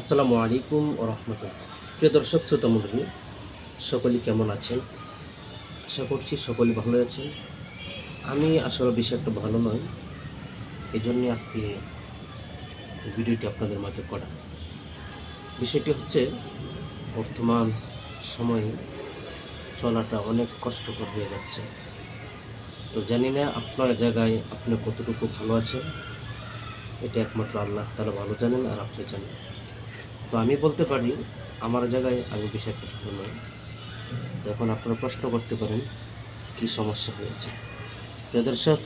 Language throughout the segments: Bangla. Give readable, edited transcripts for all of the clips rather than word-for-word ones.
আসসালামু আলাইকুম ও রহমতুল্লাহ। প্রিয় দর্শক শ্রোতা মণ্ডলী, সকলে কেমন আছেন? আশা করছি সকলে ভালো আছেন। আমি আসলে বেশি একটা ভালো নয়, এই জন্যে আজকে ভিডিওটি আপনাদের মাঝে করা। বিষয়টি হচ্ছে, বর্তমান সময়ে চলাটা অনেক কষ্টকর হয়ে যাচ্ছে। তো জানি না আপনার জায়গায় আপনি কতটুকু ভালো আছেন, এটা একমাত্র আল্লাহ তাআলা ভালো জানেন আর আপনি জানেন। তো আমি বলতে পারি আমার জায়গায় আমি বেশি একটা ভালো নই। তো এখন আপনারা প্রশ্ন করতে পারেন কি সমস্যা হয়েছে। প্রিয় দর্শক,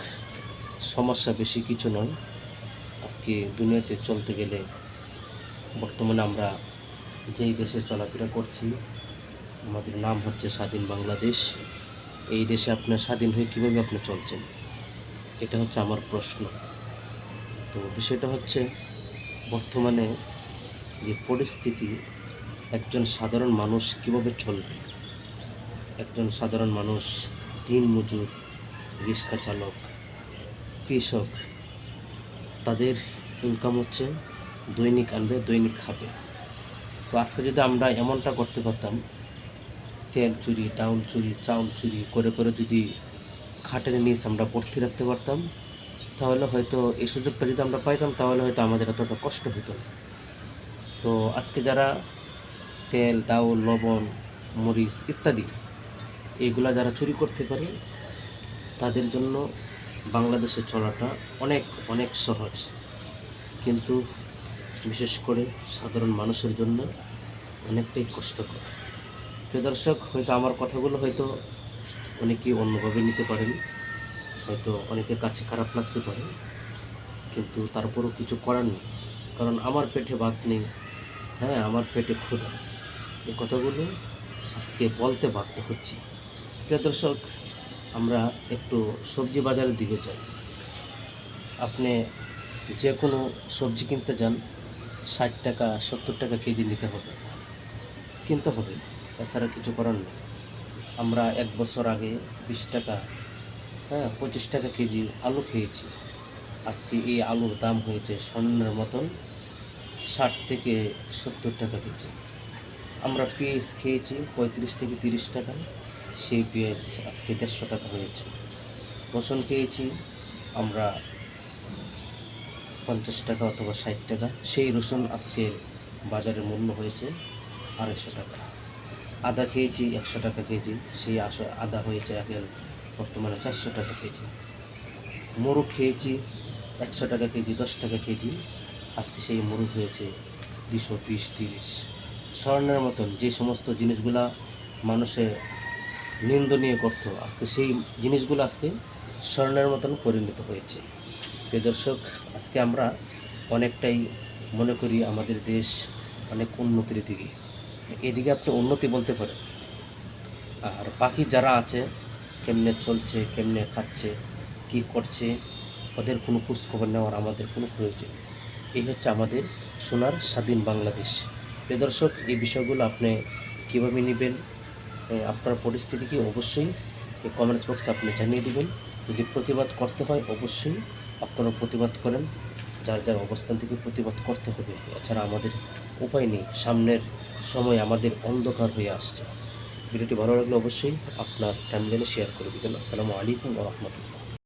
সমস্যা বেশি কিছু নয়। আজকে দুনিয়াতে চলতে গেলে বর্তমানে আমরা যেই দেশে চলাফেরা করছি, আমাদের নাম হচ্ছে স্বাধীন বাংলাদেশ। এই দেশে আপনার স্বাধীন হয়ে কীভাবে আপনি চলছেন, এটা হচ্ছে আমার প্রশ্ন। তো বিষয়টা হচ্ছে, বর্তমানে যে পরিস্থিতি, একজন সাধারণ মানুষ কীভাবে চলবে। একজন সাধারণ মানুষ, দিনমজুর, রিক্সা চালক, কৃষক, তাদের ইনকাম হচ্ছে দৈনিক আনবে, দৈনিক খাবে। তো আজকে যদি আমরা এমনটা করতে পারতাম, তেল চুরি, ডাউল চুরি, চাউল চুরি করে করে যদি খাটের নিচ আমরা ভর্তি রাখতে পারতাম, তাহলে হয়তো এই সুযোগটা যদি আমরা পাইতাম, তাহলে হয়তো আমাদের এতটা কষ্ট হতো না। তো আজকে যারা তেল, ডাউল, লবণ, মরিচ ইত্যাদি এইগুলা যারা চুরি করতে পারে, তাদের জন্য বাংলাদেশে চলাটা অনেক অনেক সহজ। কিন্তু বিশেষ করে সাধারণ মানুষের জন্য অনেকটাই কষ্টকর। প্রিয় দর্শক, হয়তো আমার কথাগুলো হয়তো অনেকেই অন্যভাবে নিতে পারেন, হয়তো অনেকের কাছে খারাপ লাগতে পারে, কিন্তু তারপরও কিছু করার নেই। কারণ আমার পেটে ভাত নেই, হ্যাঁ, আমার পেটে ক্ষুধা। এই কথাগুলো আজকে বলতে বাধ্য হচ্ছি। প্রিয় দর্শক, আমরা একটু সবজি বাজারের দিকে যাই। আপনি যে কোনো সবজি কিনতে যান, 60 টাকা 70 টাকা কেজি নিতে হবে, কিনতে হবে, এছাড়া কিছু করার নেই। আমরা 1 বছর আগে 20 টাকা, 25 টাকা কেজি আলু খেয়েছি। আজকে এই আলুর দাম হয়েছে স্বর্ণের মতন 60 থেকে 70 টাকা কেজি। আমরা পেঁয়াজ খেয়েছি 35 থেকে 30 টাকা, সেই পেঁয়াজ আজকে 150 টাকা হয়েছে। রসুন খেয়েছি আমরা 50 টাকা অথবা 60 টাকা, সেই রসুন আজকে বাজারের মূল্য হয়েছে 250 টাকা। আদা খেয়েছি 100 টাকা কেজি, সেই আদা হয়েছে এখন বর্তমানে 400 টাকা কেজি। মোরগ খেয়েছি 100 টাকা কেজি, 10 টাকা কেজি, আজকে সেই মোরগ হয়েছে 220-30। স্বর্ণের মতন যে সমস্ত জিনিসগুলা মানুষের নিন্দনীয় করত, আজকে সেই জিনিসগুলো আজকে স্বর্ণের মতন পরিণত হয়েছে। প্রিয় দর্শক, আজকে আমরা অনেকটাই মনে করি আমাদের দেশ অনেক উন্নতির দিকে, এদিকে আপনি উন্নতি বলতে পারেন। আর বাকি যারা আছে, কেমনে চলছে, কেমনে খাচ্ছে, কি করছে, ওদের কোনো খোঁজখবর নেওয়ার আমাদের কোনো প্রয়োজন নেই। এই হচ্ছে আমাদের সোনার স্বাধীন বাংলাদেশ। প্রিয় দর্শক, এই বিষয়গুলো আপনি কীভাবে নেবেন, আপনার পরিস্থিতি কি, অবশ্যই এই কমেন্টস বক্সে আপনি জানিয়ে দেবেন। যদি প্রতিবাদ করতে হয়, অবশ্যই আপনারা প্রতিবাদ করেন, যার যার অবস্থান থেকে প্রতিবাদ করতে হবে। এছাড়া আমাদের উপায় নেই, সামনের সময় আমাদের অন্ধকার হয়ে আসছে। ভিডিওটি ভালো লাগলে অবশ্যই আপনার টাইমলাইনে শেয়ার করে দেবেন। আসসালামু আলাইকুম ওয়া রাহমাতুল্লাহ।